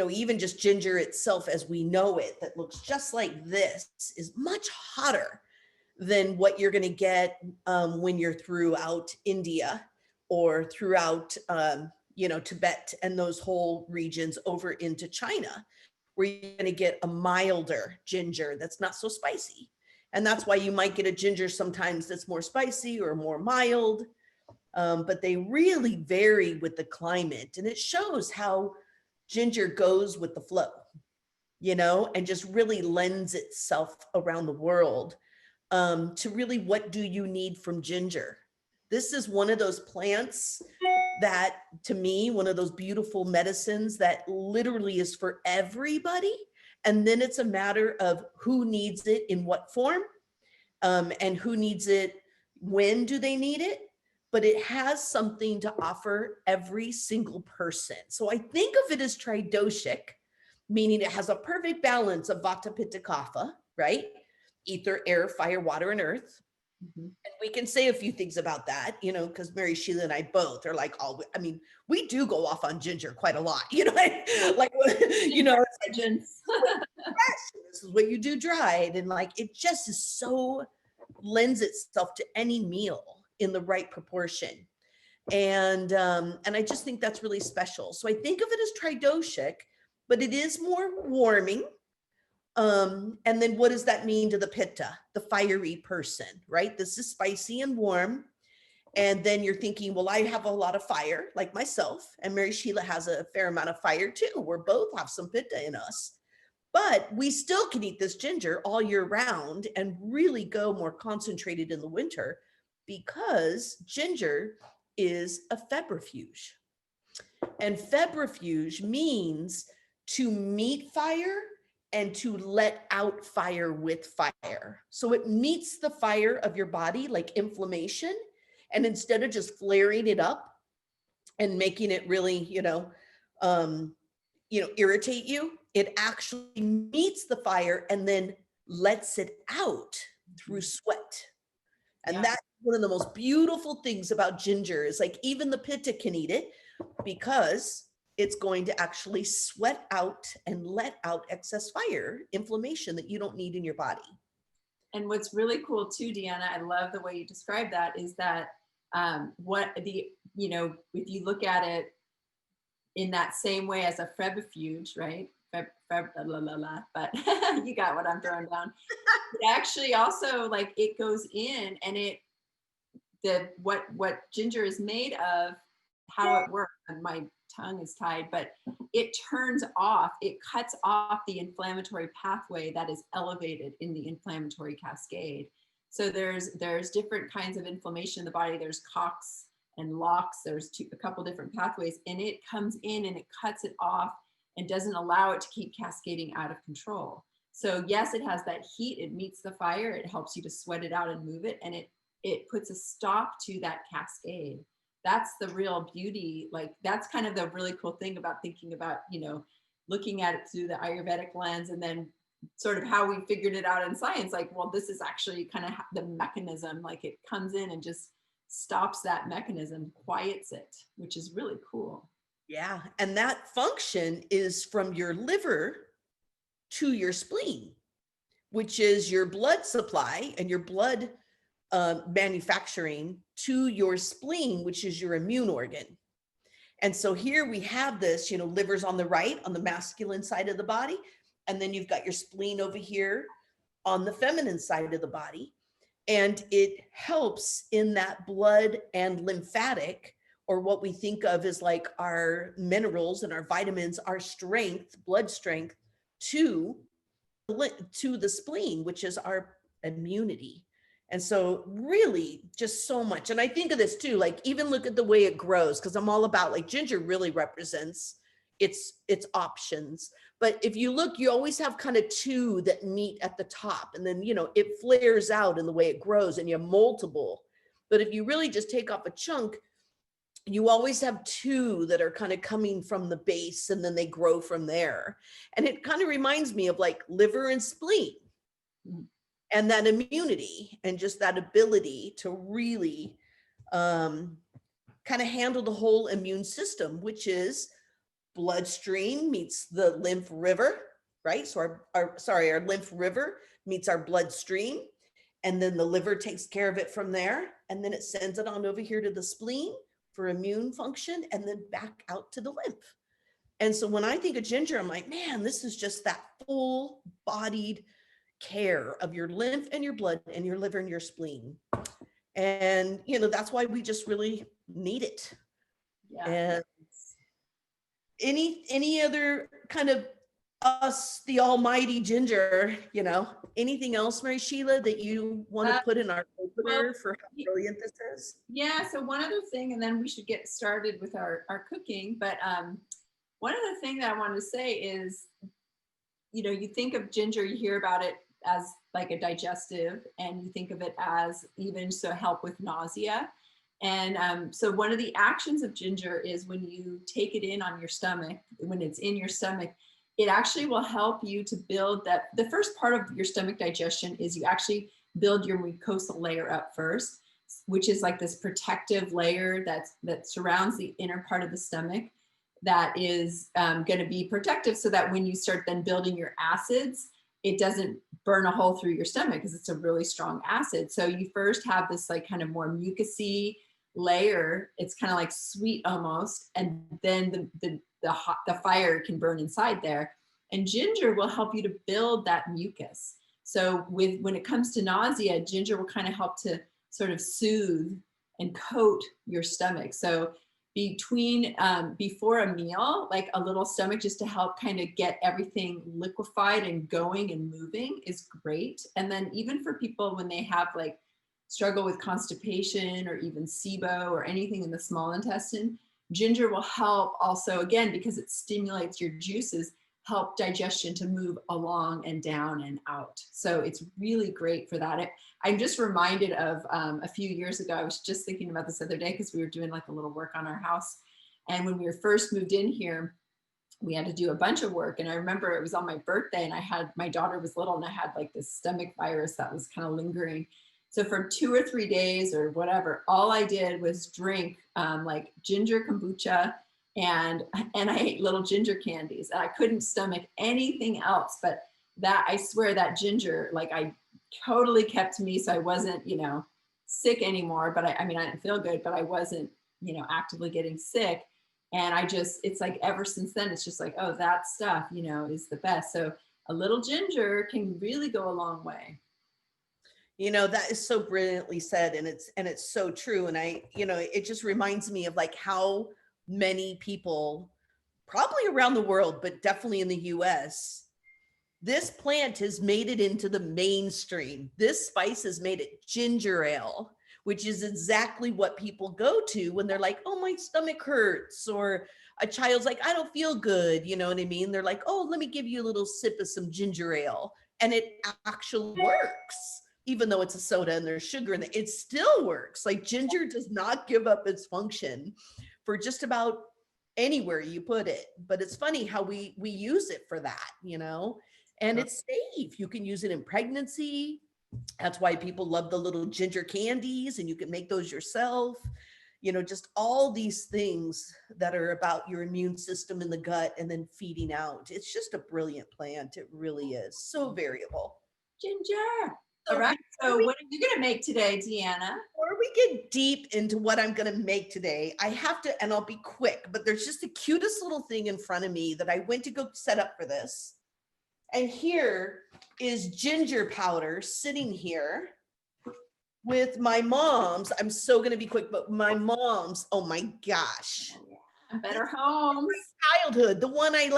even just ginger itself as we know it, that looks just like this, is much hotter than what you're going to get when you're throughout India or throughout, Tibet and those whole regions over into China, where you're going to get a milder ginger that's not so spicy. And that's why you might get a ginger sometimes that's more spicy or more mild. But they really vary with the climate. And it shows how ginger goes with the flow, and just really lends itself around the world to really, what do you need from ginger? This is one of those plants that, to me, one of those beautiful medicines that literally is for everybody. And then it's a matter of who needs it in what form, and who needs it, when do they need it? But it has something to offer every single person. So I think of it as tridoshic, meaning it has a perfect balance of vata, pitta, kapha, right? Ether, air, fire, water, and earth. And we can say a few things about that, because Mary Sheila and I both are like, we do go off on ginger quite a lot, like, it's like, this is what you do dried. And like, it just is so lends itself to any meal in the right proportion. And I just think that's really special. So I think of it as tridoshic, but it is more warming. And then what does that mean to the pitta, the fiery person, right? This is spicy and warm. And then you're thinking, well, I have a lot of fire like myself, and Mary Sheila has a fair amount of fire too. We're both have some pitta in us, but we still can eat this ginger all year round and really go more concentrated in the winter, because ginger is a febrifuge. And febrifuge means to meet fire and to let out fire with fire. So it meets the fire of your body, like inflammation. And instead of just flaring it up and making it really, irritate you, it actually meets the fire and then lets it out through sweat. And that's one of the most beautiful things about ginger, is like, even the pitta can eat it, because it's going to actually sweat out and let out excess fire, inflammation that you don't need in your body. And what's really cool too, Deanna, I love the way you describe that, is that if you look at it in that same way as a febrifuge, right? But you got what I'm throwing down. It actually also, like, it goes in and what ginger is made of, how it works, and my tongue is tied, but it cuts off the inflammatory pathway that is elevated in the inflammatory cascade. So there's different kinds of inflammation in the body. There's COX and LOX. There's a couple different pathways, and it comes in and it cuts it off and doesn't allow it to keep cascading out of control. So yes, it has that heat, it meets the fire, it helps you to sweat it out and move it, and it puts a stop to that cascade. That's the real beauty. Like, that's kind of the really cool thing about thinking about, looking at it through the Ayurvedic lens, and then sort of how we figured it out in science. Like, well, this is actually kind of the mechanism, like it comes in and just stops that mechanism, quiets it, which is really cool. Yeah. And that function is from your liver to your spleen, which is your blood supply and your blood manufacturing, to your spleen, which is your immune organ. And so here we have this, liver's on the right, on the masculine side of the body. And then you've got your spleen over here on the feminine side of the body. And it helps in that blood and lymphatic, or what we think of as like our minerals and our vitamins, our strength, blood strength, to the spleen, which is our immunity. And so really just so much. And I think of this too, like, even look at the way it grows, because I'm all about, like, ginger really represents its options. But if you look, you always have kind of two that meet at the top, and then, it flares out in the way it grows, and you have multiple. But if you really just take off a chunk, you always have two that are kind of coming from the base, and then they grow from there. And it kind of reminds me of like liver and spleen. And that immunity, and just that ability to really kind of handle the whole immune system, which is bloodstream meets the lymph river, right? So our lymph river meets our bloodstream, and then the liver takes care of it from there, and then it sends it on over here to the spleen for immune function, and then back out to the lymph. And so when I think of ginger, I'm like, man, this is just that full bodied care of your lymph and your blood and your liver and your spleen. And, that's why we just really need it. Yeah. And any other kind of us, the almighty ginger, anything else, Mary Sheila, that you want to put in our opener for how brilliant this is? Yeah, so one other thing, and then we should get started with our cooking, but one other thing that I wanted to say is, you think of ginger, you hear about it as like a digestive, and you think of it as even so help with nausea. And so one of the actions of ginger is when you take it in on your stomach, when it's in your stomach, it actually will help you to build that. The first part of your stomach digestion is you actually build your mucosal layer up first, which is like this protective layer that surrounds the inner part of the stomach that is going to be protective, so that when you start then building your acids, it doesn't burn a hole through your stomach because it's a really strong acid. So you first have this like kind of more mucousy layer. It's kind of like sweet almost, and then the fire can burn inside there. And ginger will help you to build that mucus. So when it comes to nausea, ginger will kind of help to sort of soothe and coat your stomach. So before a meal, like a little stomach just to help kind of get everything liquefied and going and moving is great. And then even for people when they have like struggle with constipation or even SIBO or anything in the small intestine, ginger will help also, again, because it stimulates your juices, help digestion to move along and down and out. So it's really great for that. I'm just reminded of a few years ago, I was just thinking about this other day because we were doing like a little work on our house. And when we were first moved in here, we had to do a bunch of work. And I remember it was on my birthday, and my daughter was little, and I had like this stomach virus that was kind of lingering. So for 2 or 3 days or whatever, all I did was drink like ginger kombucha, and I ate little ginger candies, and I couldn't stomach anything else. But that, I swear, that ginger, like, I totally kept me, so I wasn't, sick anymore. But I mean, I didn't feel good, but I wasn't, actively getting sick. And it's like ever since then, it's just like, oh, that stuff, is the best. So a little ginger can really go a long way. That is so brilliantly said, and it's so true. And it just reminds me of like how many people, probably around the world, but definitely in the US, this plant has made it into the mainstream. This spice has made it ginger ale, which is exactly what people go to when they're like, oh, my stomach hurts, or a child's like, I don't feel good. You know what I mean? They're like, oh, let me give you a little sip of some ginger ale. And it actually works. Even though it's a soda and there's sugar in it, it still works. Like, ginger does not give up its function for just about anywhere you put it. But it's funny how we use it for that, and it's safe. You can use it in pregnancy. That's why people love the little ginger candies, and you can make those yourself. Just all these things that are about your immune system in the gut and then feeding out. It's just a brilliant plant. It really is. So variable. Ginger. All right. So what are you going to make today, Deanna? Before we get deep into what I'm going to make today, I have to, and I'll be quick, but there's just the cutest little thing in front of me that I went to go set up for this. And here is ginger powder sitting here with my mom's. I'm so going to be quick, but my mom's, oh my gosh. Better Homes. Childhood, the one I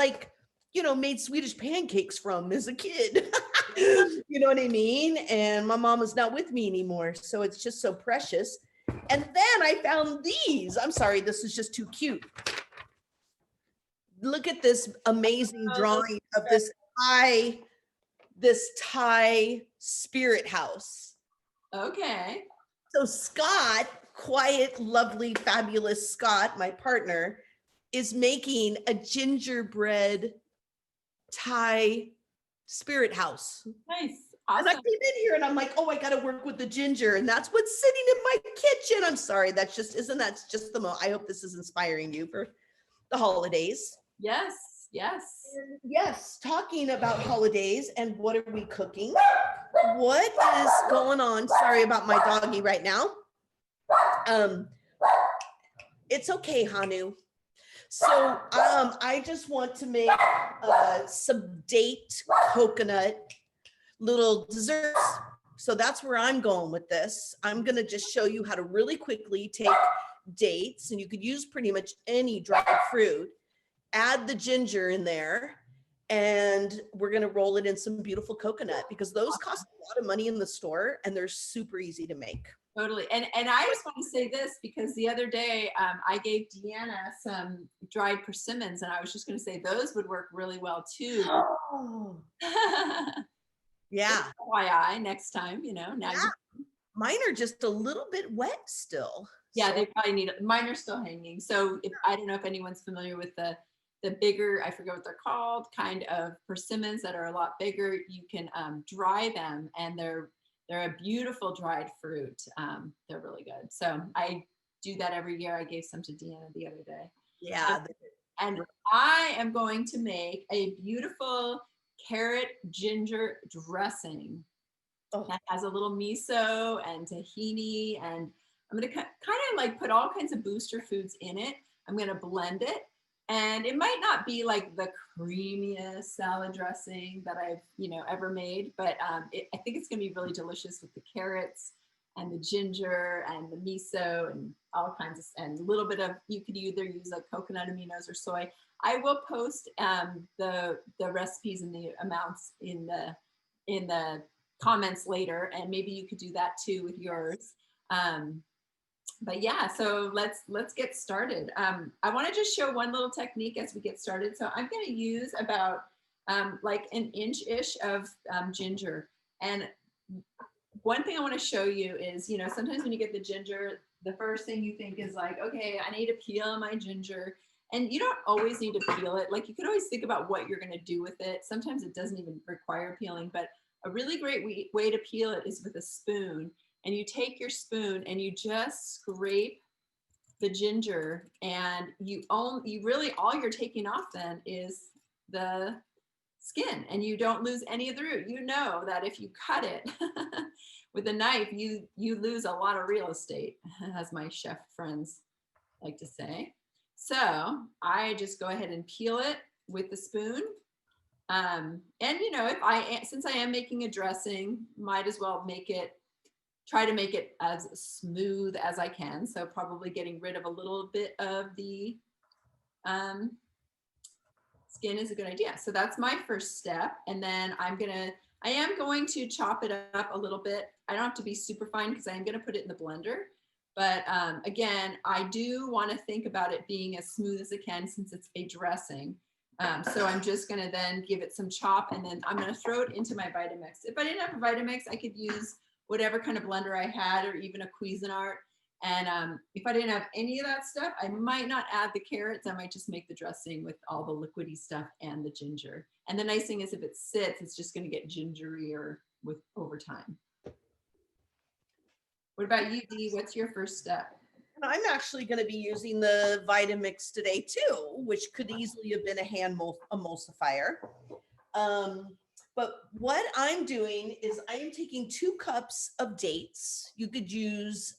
made Swedish pancakes from as a kid. You know what I mean? And my mom is not with me anymore. So it's just so precious. And then I found these. I'm sorry, this is just too cute. Look at this amazing drawing of this Thai spirit house. Okay. So Scott, quiet, lovely, fabulous Scott, my partner, is making a gingerbread Thai spirit house. Nice. Awesome. And I came in here and I'm like, oh, I got to work with the ginger. And that's what's sitting in my kitchen. I'm sorry. That's just the mo. I hope this is inspiring you for the holidays. Yes, yes. And yes, talking about holidays and what are we cooking? What is going on? Sorry about my doggy right now. Um, it's okay, Hanu. So I just want to make some date coconut little desserts. So that's where I'm going with this. I'm going to just show you how to really quickly take dates, and you could use pretty much any dried fruit, add the ginger in there, and we're going to roll it in some beautiful coconut because those cost a lot of money in the store and they're super easy to make. Totally. And I just want to say this because the other day I gave Deanna some dried persimmons, and I was just going to say those would work really well too. Oh, yeah. FYI, next time, you know, now Yeah. Mine are just a little bit wet still. yeah, So they probably need it. Mine are still hanging. So if, I don't know if anyone's familiar with the bigger, I forget what they're called, kind of persimmons that are a lot bigger. You can dry them, and they're a beautiful dried fruit. They're really good. So I do that every year. I gave some to Deanna the other day. yeah. And I am going to make a beautiful carrot ginger dressing that has a little miso and tahini, and I'm going to kind of like put all kinds of booster foods in it. I'm going to blend it, and it might not be like the creamiest salad dressing that I've, you know, ever made, but I think it's going to be really delicious with the carrots and the ginger and the miso and all kinds of, and a little bit of, you could either use like coconut aminos or soy. I will post the recipes and the amounts in the comments later, and maybe you could do that too with yours. But yeah, so let's get started. I want to just show one little technique as we get started. So I'm going to use about like an inch-ish of ginger. And one thing I want to show you is, you know, sometimes when you get the ginger, the first thing you think is like, okay, I need to peel my ginger. And you don't always need to peel it. Like, you could always think about what you're going to do with it. Sometimes it doesn't even require peeling, but a really great way to peel it is with a spoon. And you take your spoon and you just scrape the ginger, and you really, all you're taking off then is the skin, and you don't lose any of the root. You know that if you cut it with a knife, you lose a lot of real estate, as my chef friends like to say. So I just go ahead and peel it with the spoon. And you know, since I am making a dressing, might as well try to make it as smooth as I can. So probably getting rid of a little bit of the skin is a good idea. So that's my first step. And then I am going to chop it up a little bit. I don't have to be super fine because I am going to put it in the blender. But again, I do want to think about it being as smooth as it can since it's a dressing. So I'm just going to then give it some chop, and then I'm going to throw it into my Vitamix. If I didn't have a Vitamix, I could use whatever kind of blender I had, or even a Cuisinart. And if I didn't have any of that stuff, I might not add the carrots. I might just make the dressing with all the liquidy stuff and the ginger. And the nice thing is, if it sits, it's just going to get gingerier over time. What about you, Dee? What's your first step? I'm actually going to be using the Vitamix today too, which could easily have been a hand emulsifier. But what I'm doing is I am taking 2 cups of dates. You could use,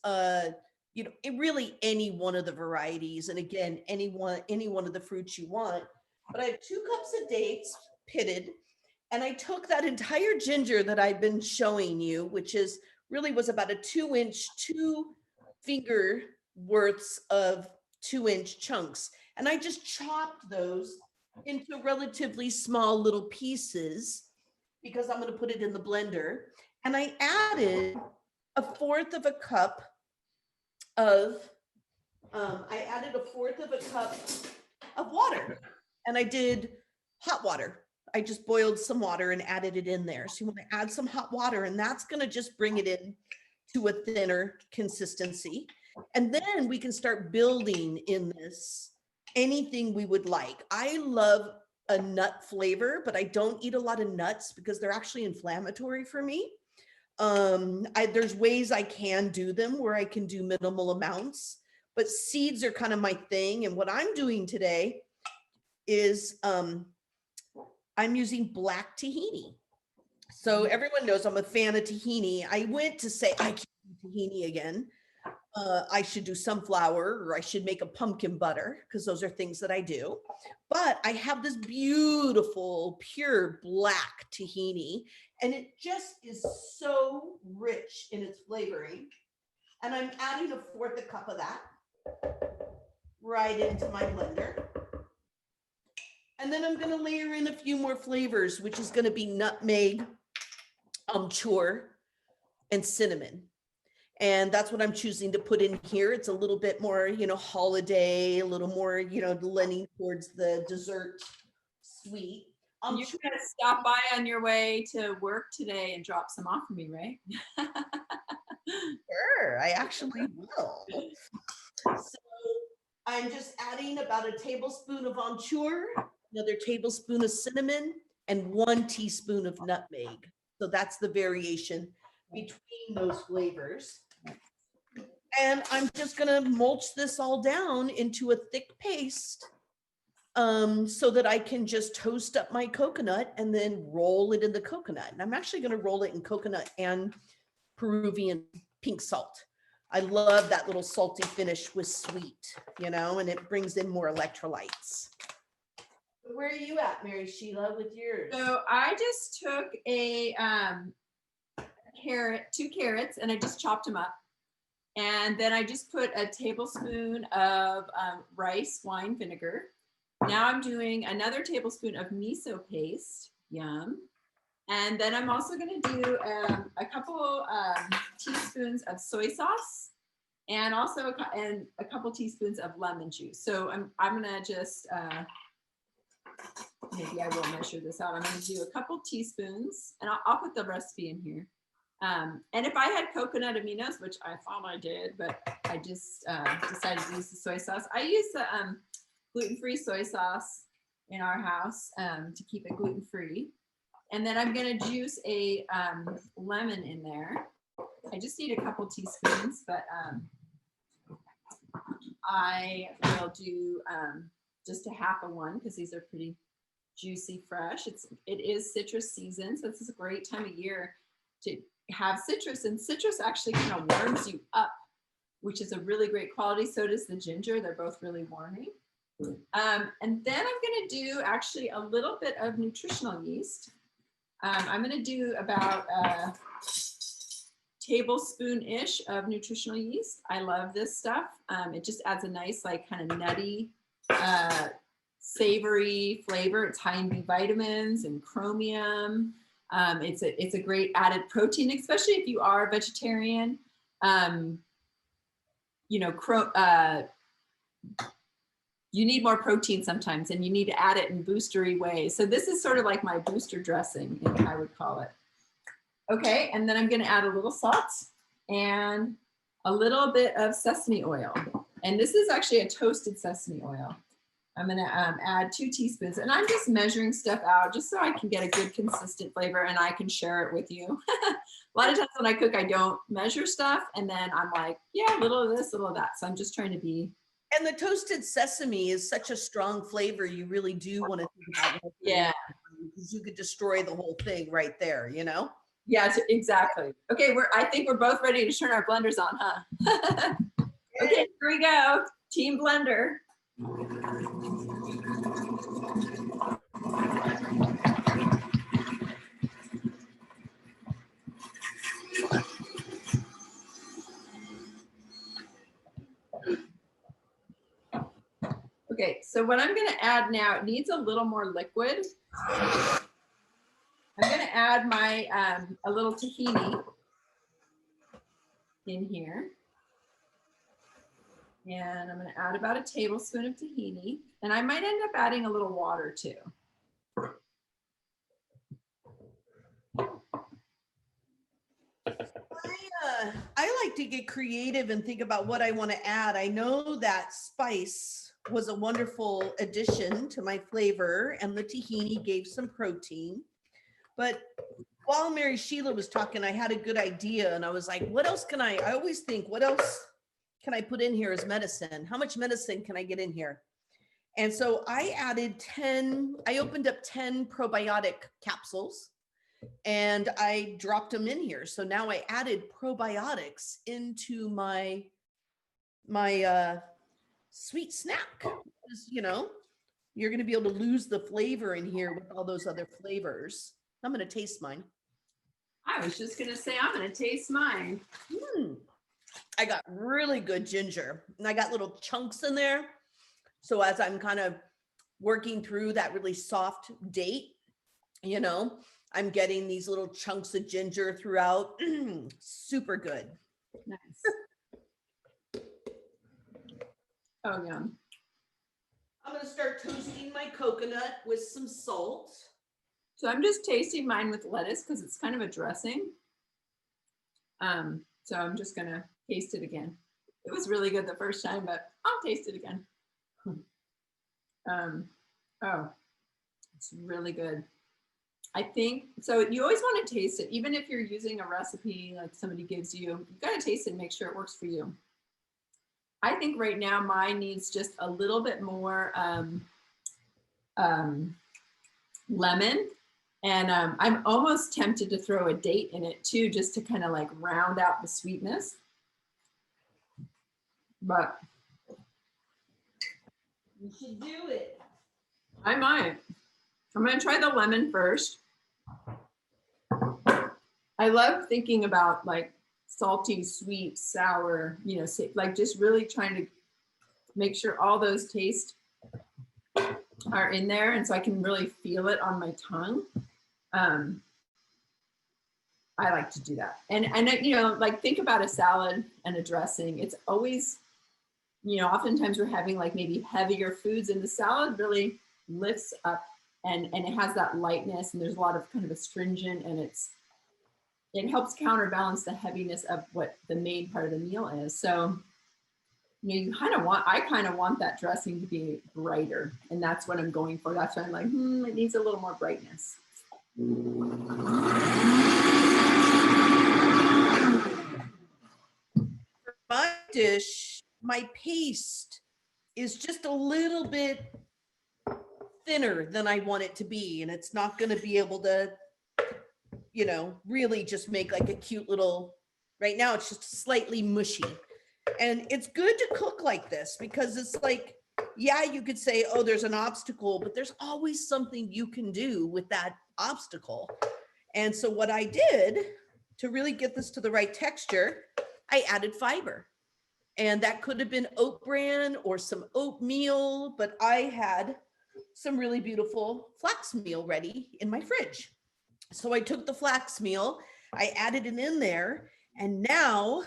you know, really any one of the varieties. And again, any one of the fruits you want. But I have 2 cups of dates pitted. And I took that entire ginger that I've been showing you, which was about a 2 finger worths of 2-inch chunks. And I just chopped those into relatively small little pieces because I'm going to put it in the blender. And I added a fourth of a cup of water. And I did hot water. I just boiled some water and added it in there. So you want to add some hot water, and that's going to just bring it in to a thinner consistency. And then we can start building in this anything we would like. I love a nut flavor, but I don't eat a lot of nuts because they're actually inflammatory for me. There's ways I can do them where I can do minimal amounts, but seeds are kind of my thing. And what I'm doing today is I'm using black tahini. So everyone knows I'm a fan of tahini. I went to say I can't do tahini again. I should do sunflower, or I should make a pumpkin butter, because those are things that I do. But I have this beautiful, pure black tahini, and it just is so rich in its flavoring. And I'm adding 1/4 cup of that right into my blender. And then I'm going to layer in a few more flavors, which is going to be nutmeg, amchur, and cinnamon. And that's what I'm choosing to put in here. It's a little bit more, holiday, a little more, leaning towards the dessert sweet. You're going to stop by on your way to work today and drop some off for me, right? Sure, I actually will. So I'm just adding about a tablespoon of amchur, another tablespoon of cinnamon, and 1 teaspoon of nutmeg. So that's the variation between those flavors. And I'm just going to mulch this all down into a thick paste so that I can just toast up my coconut and then roll it in the coconut. And I'm actually going to roll it in coconut and Peruvian pink salt. I love that little salty finish with sweet, and it brings in more electrolytes. Where are you at, Mary Sheila, with yours? So I just took a carrot, 2 carrots, and I just chopped them up. And then I just put a tablespoon of rice wine vinegar. Now I'm doing another tablespoon of miso paste. Yum. And then I'm also going to do a couple teaspoons of soy sauce, and also a couple teaspoons of lemon juice. So I'm going to just maybe I will measure this out. I'm going to do a couple teaspoons, and I'll put the recipe in here. And if I had coconut aminos, which I thought I did, but I just decided to use the soy sauce. I use the gluten-free soy sauce in our house to keep it gluten-free. And then I'm going to juice a lemon in there. I just need a couple teaspoons, but I will do just a half of one because these are pretty juicy, fresh. It is citrus season, so this is a great time of year to have citrus, and citrus actually kind of warms you up, which is a really great quality. So does the ginger. They're both really warming. And then I'm going to do actually a little bit of nutritional yeast. I'm going to do about a tablespoon-ish of nutritional yeast. I love this stuff. It just adds a nice, like, kind of nutty, savory flavor. It's high in B vitamins and chromium. It's a great added protein, especially if you are a vegetarian. You need more protein sometimes, and you need to add it in boostery ways. So this is sort of like my booster dressing, I would call it. Okay, and then I'm going to add a little salt and a little bit of sesame oil. And this is actually a toasted sesame oil. I'm going to add 2 teaspoons, and I'm just measuring stuff out just so I can get a good consistent flavor and I can share it with you. A lot of times when I cook, I don't measure stuff, and then I'm like, yeah, a little of this, a little of that. So I'm just trying to be. And the toasted sesame is such a strong flavor. You really do want to think about it. Yeah. Because you could destroy the whole thing right there, Yeah, exactly. Okay, I think we're both ready to turn our blenders on, huh? Okay, here we go. Team blender. Okay, so what I'm going to add now, it needs a little more liquid. I'm going to add my a little tahini in here. And I'm going to add about a tablespoon of tahini. And I might end up adding a little water too. I like to get creative and think about what I want to add. I know that spice was a wonderful addition to my flavor, and the tahini gave some protein. But while Mary Sheila was talking, I had a good idea, and I was like, what else can I always think, what else can I put in here as medicine? How much medicine can I get in here? And so I opened up 10 probiotic capsules and I dropped them in here. So now I added probiotics into my sweet snack. You know, you're going to be able to lose the flavor in here with all those other flavors. I'm going to taste mine. I was just going to say, I'm going to taste mine. I got really good ginger and I got little chunks in there. So as I'm kind of working through that really soft date, you know, I'm getting these little chunks of ginger throughout. Super good. Nice. Oh, yum. I'm going to start toasting my coconut with some salt. So I'm just tasting mine with lettuce because it's kind of a dressing. So I'm just going to taste it again. It was really good the first time, but I'll taste it again. Oh, it's really good. I think, so you always want to taste it, even if you're using a recipe like somebody gives you, you got to taste it and make sure it works for you. I think right now mine needs just a little bit more lemon. And I'm almost tempted to throw a date in it too, just to kind of like round out the sweetness. But you should do it. I might. I'm going to try the lemon first. I love thinking about like salty, sweet, sour, you know, like just really trying to make sure all those tastes are in there. And so I can really feel it on my tongue. I like to do that. And you know, like think about a salad and a dressing. It's always, you know, oftentimes we're having like maybe heavier foods and the salad really lifts up and it has that lightness and there's a lot of kind of astringent and it helps counterbalance the heaviness of what the main part of the meal is. So, you know, I kind of want that dressing to be brighter and that's what I'm going for. That's why I'm like, it needs a little more brightness. For my dish, my paste is just a little bit thinner than I want it to be. And it's not going to be able to, you know, really just make like a cute little, right now it's just slightly mushy. And it's good to cook like this because it's like, yeah, you could say, oh, there's an obstacle, but there's always something you can do with that obstacle. And so what I did to really get this to the right texture, I added fiber. And that could have been oat bran or some oatmeal, but I had some really beautiful flax meal ready in my fridge. So I took the flax meal, I added it in there, and now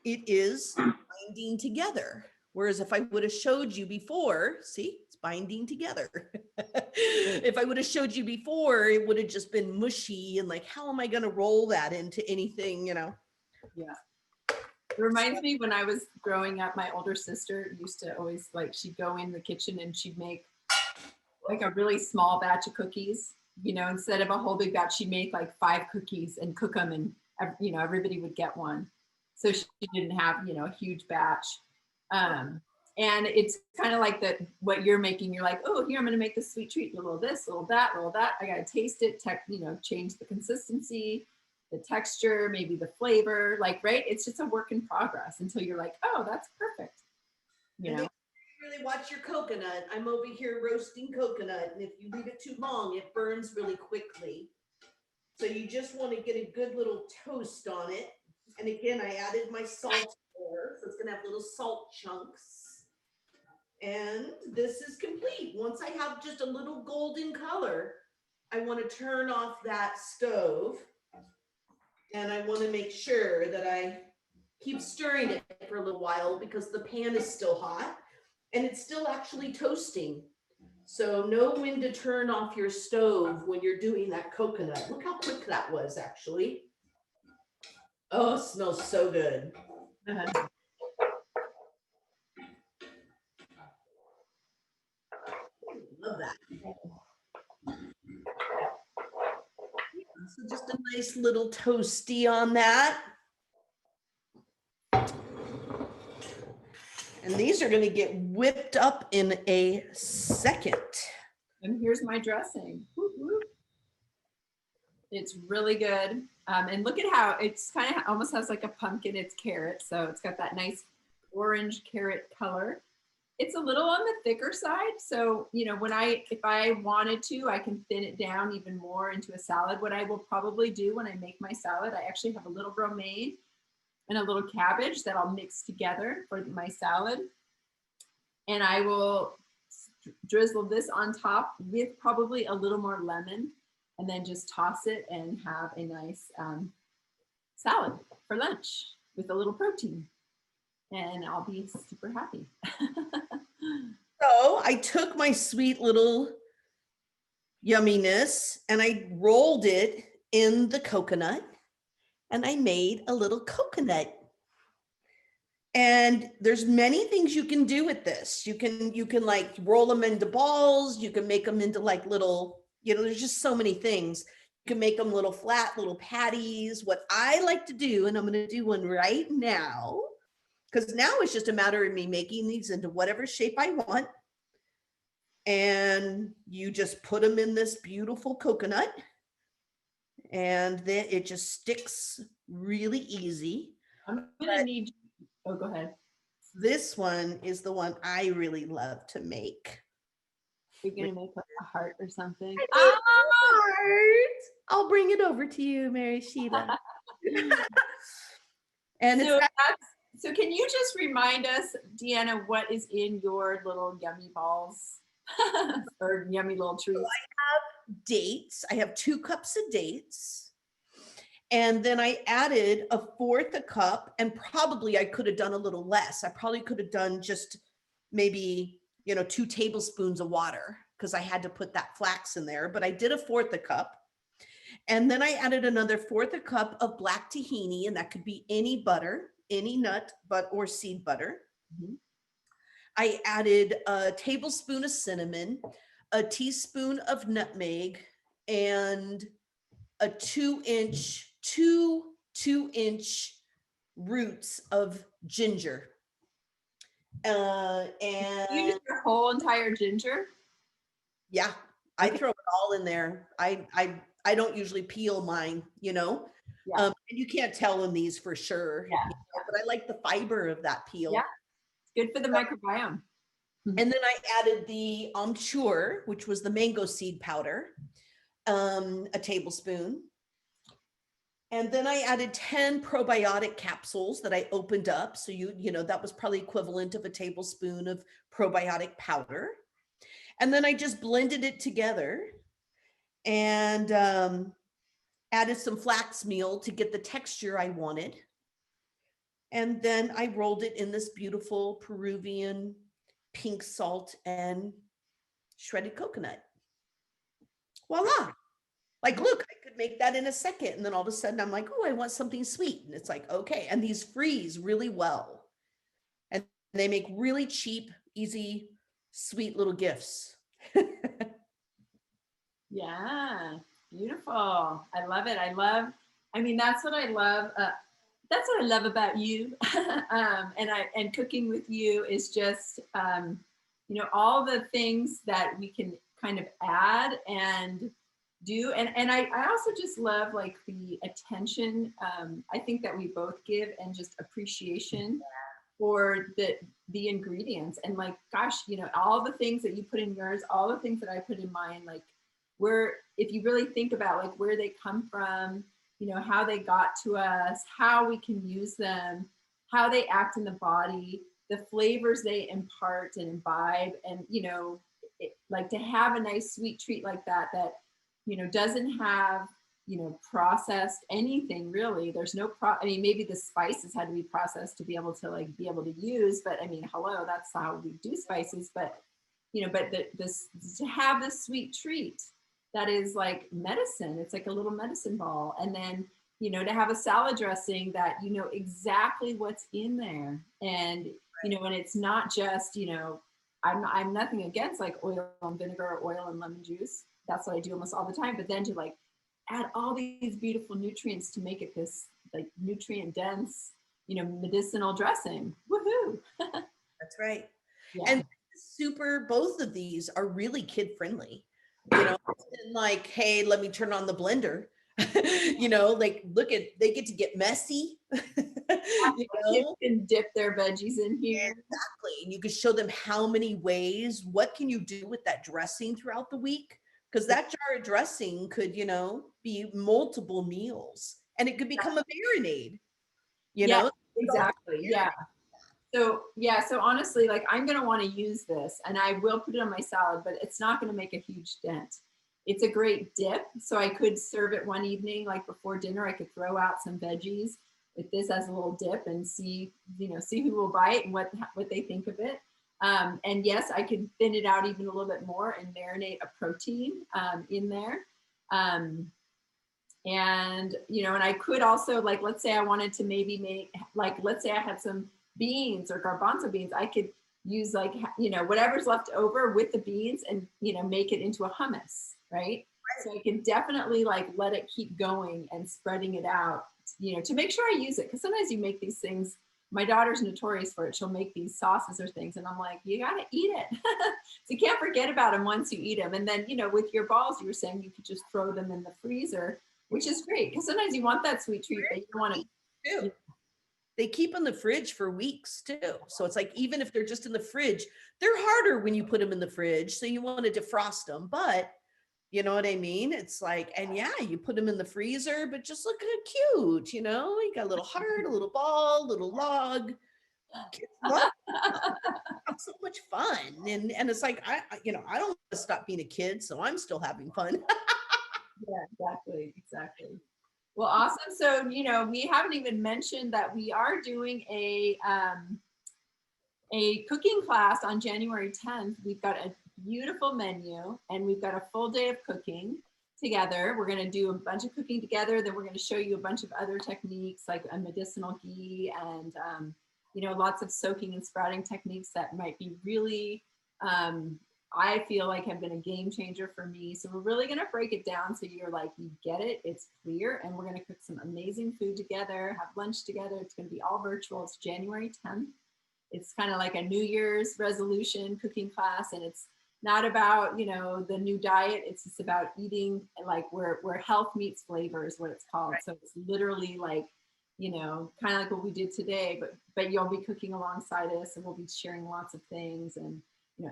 it is binding together. Whereas if I would have showed you before, see, it's binding together. If I would have showed you before, it would have just been mushy and like, how am I going to roll that into anything, you know? Yeah. It reminds me when I was growing up, my older sister used to always like, she'd go in the kitchen and she'd make like a really small batch of cookies, you know, instead of a whole big batch, she'd make like 5 cookies and cook them and, you know, everybody would get one. So she didn't have, you know, a huge batch. And it's kind of like that, what you're making, you're like, oh, here, I'm going to make this sweet treat, a little this, a little that, a little that. I got to taste it, you know, change the consistency, the texture, maybe the flavor, like, right. It's just a work in progress until you're like, oh, that's perfect. You know, really watch your coconut. I'm over here roasting coconut. And if you leave it too long, it burns really quickly. So you just want to get a good little toast on it. And again, I added my salt there, so it's going to have little salt chunks. And this is complete. Once I have just a little golden color, I want to turn off that stove. And I want to make sure that I keep stirring it for a little while because the pan is still hot and it's still actually toasting. So know when to turn off your stove when you're doing that coconut. Look how quick that was actually. Oh, it smells so good. Love that. So just a nice little toasty on that. And these are going to get whipped up in a second. And here's my dressing. Woo woo. It's really good. And look at how it's kind of almost has like a pumpkin. It's carrot. So it's got that nice orange carrot color. It's a little on the thicker side. So, you know, if I wanted to, I can thin it down even more into a salad. What I will probably do when I make my salad, I actually have a little romaine and a little cabbage that I'll mix together for my salad. And I will drizzle this on top with probably a little more lemon, and then just toss it and have a nice salad for lunch with a little protein. And I'll be super happy. So I took my sweet little yumminess and I rolled it in the coconut and I made a little coconut. And there's many things you can do with this. You can like roll them into balls. You can make them into like little, you know, there's just so many things. You can make them little flat, little patties. What I like to do, and I'm going to do one right now, because now it's just a matter of me making these into whatever shape I want. And you just put them in this beautiful coconut. And then it just sticks really easy. I'm going to need, oh, go ahead. This one is the one I really love to make. You're going to make a heart or something? Heart. I'll bring it over to you, Mary Sheila. And so, it's so can you just remind us, Deanna, what is in your little yummy balls or yummy little treats? So I have dates. I have 2 cups of dates. And then I added 1/4 a cup, and probably I could have done a little less. I probably could have done just maybe, you know, 2 tablespoons of water because I had to put that flax in there, but I did 1/4 a cup. And then I added another 1/4 a cup of black tahini, and that could be any butter, any nut, but or seed butter. Mm-hmm. I added a tablespoon of cinnamon, a teaspoon of nutmeg, and a 2-inch roots of ginger. And you use your whole entire ginger? Yeah, I throw it all in there. I don't usually peel mine, you know. Yeah. And you can't tell in these for sure. Yeah. You know, but I like the fiber of that peel. Yeah, it's good for the microbiome. And then I added the amchur, which was the mango seed powder, a tablespoon. And then I added 10 probiotic capsules that I opened up. So you know, that was probably equivalent of a tablespoon of probiotic powder. And then I just blended it together and added some flax meal to get the texture I wanted. And then I rolled it in this beautiful Peruvian pink salt and shredded coconut. Voila. Like, look, I could make that in a second. And then all of a sudden I'm like, oh, I want something sweet. And it's like, okay. And these freeze really well. And they make really cheap, easy, sweet little gifts. Yeah, beautiful. I love it. I mean, that's what I love. That's what I love about you. And cooking with you is just, you know, all the things that we can kind of add and do. And I also just love like the attention I think that we both give and just appreciation for the ingredients. And like, gosh, you know, all the things that you put in yours, all the things that I put in mine, like if you really think about like where they come from, you know, how they got to us, how we can use them, how they act in the body, the flavors they impart and imbibe. And, you know, like to have a nice sweet treat like that, you know, doesn't have, you know, processed anything really. There's no I mean, maybe the spices had to be processed to be able to use, but I mean, hello, that's how we do spices. But, you know, but to have this sweet treat that is like medicine, it's like a little medicine ball. And then, you know, to have a salad dressing that, you know, exactly what's in there. And, you know, and it's not just, you know, I'm nothing against like oil and vinegar or oil and lemon juice. That's what I do almost all the time. But then to like add all these beautiful nutrients to make it this like nutrient dense, you know, medicinal dressing. Woohoo! That's That's right. Yeah. And both of these are really kid friendly. You know, it's been like, hey, let me turn on the blender. You know, like they get to get messy. You Kids know, can dip their veggies in here. exactly. And you can show them how many ways, what can you do with that dressing throughout the week? Because that jar of dressing could, you know, be multiple meals and it could become a marinade, you Yeah, know? exactly. Yeah. So yeah, so honestly, like I'm gonna want to use this and I will put it on my salad, but it's not gonna make a huge dent. It's a great dip. So I could serve it one evening, like before dinner, I could throw out some veggies with this as a little dip and see, see who will bite and what they think of it. And yes, I could thin it out even a little bit more and marinate a protein in there. Um, and and I could also, like, let's say I wanted to maybe make, like, let's say I had some beans or garbanzo beans, I could use, like, whatever's left over with the beans and make it into a hummus, right? So I can definitely, like, let it keep going and spreading it out, to make sure I use it, because sometimes you make these things. My daughter's notorious for it. She'll make these sauces or things and I'm like, you got to eat it. So you can't forget about them once you eat them. And then with your balls, you were saying you could just throw them in the freezer, which is great, because sometimes you want that sweet treat, but you don't want to. They keep in the fridge for weeks too. So it's like, even if they're just in the fridge, they're harder when you put them in the fridge. So you want to defrost them, but you know what I mean? It's like, and yeah, you put them in the freezer, but just look how cute, you know, you got a little heart, a little ball, little log. Kids love have so much fun. And it's like, I don't want to stop being a kid, so I'm still having fun. Yeah, exactly. Well, awesome. So, we haven't even mentioned that we are doing a cooking class on January 10th. We've got a beautiful menu and we've got a full day of cooking together. We're going to do a bunch of cooking together. Then we're going to show you a bunch of other techniques like a medicinal ghee and, lots of soaking and sprouting techniques that might be really, I feel like have been a game changer for me. So we're really going to break it down so you're like, you get it, it's clear, and we're going to cook some amazing food together, have lunch together. It's going to be all virtual. It's January 10th. It's kind of like a New Year's resolution cooking class, and it's not about the new diet. It's just about eating like where health meets flavor is what it's called. Right. So it's literally like kind of like what we did today, but you'll be cooking alongside us, and we'll be sharing lots of things and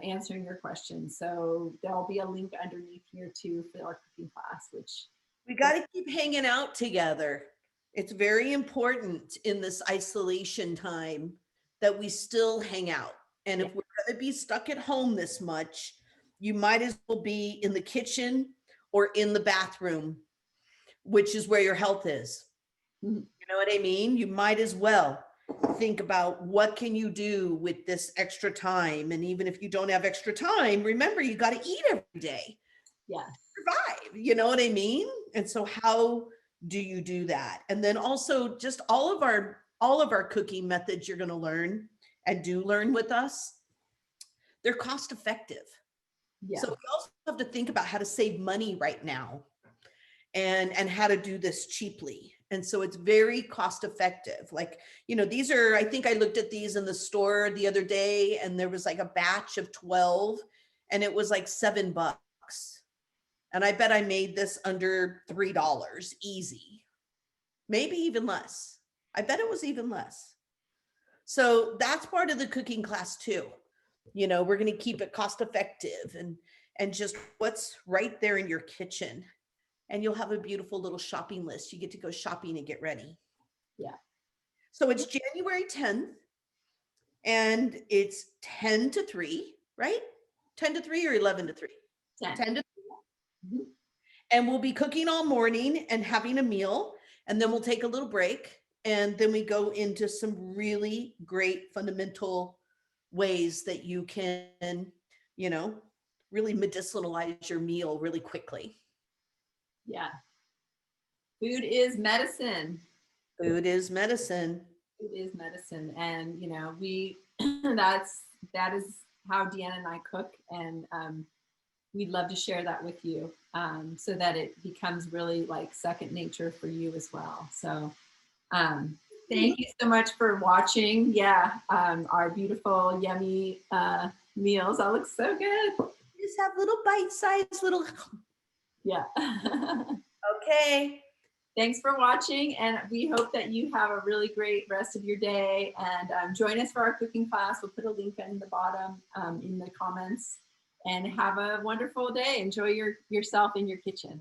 answering your questions. So there'll be a link underneath here too for our cooking class, which we got to keep hanging out together. It's very important in this isolation time that we still hang out. And if we're going to be stuck at home this much, you might as well be in the kitchen or in the bathroom, which is where your health is. Mm-hmm. You know what I mean? You might as well think about what can you do with this extra time. And even if you don't have extra time, remember, you got to eat every day. Yeah. Survive. You know what I mean? And so how do you do that? And then also just all of our cooking methods you're going to learn and do learn with us, they're cost effective. Yeah. So we also have to think about how to save money right now and how to do this cheaply. And so it's very cost effective. Like, these are, I think I looked at these in the store the other day and there was like a batch of 12 and it was like $7. And I bet I made this under $3 easy, maybe even less. I bet it was even less. So that's part of the cooking class too. We're going to keep it cost effective and just what's right there in your kitchen. And you'll have a beautiful little shopping list. You get to go shopping and get ready. Yeah. So it's January 10th and it's 10 to 3, right? 10 to 3 or 11 to 3? 10 to 3. Mm-hmm. And we'll be cooking all morning and having a meal. And then we'll take a little break. And then we go into some really great fundamental ways that you can, really medicinalize your meal really quickly. Yeah. Food is medicine. Food is medicine. Food is medicine. And, we, that is how Deanna and I cook. And we'd love to share that with you so that it becomes really like second nature for you as well. So Thank you so much for watching. Yeah, our beautiful, yummy meals. That looks so good. Just have little bite-sized little. Yeah. Okay. Thanks for watching, and we hope that you have a really great rest of your day. And join us for our cooking class. We'll put a link in the bottom in the comments. And have a wonderful day. Enjoy yourself in your kitchen.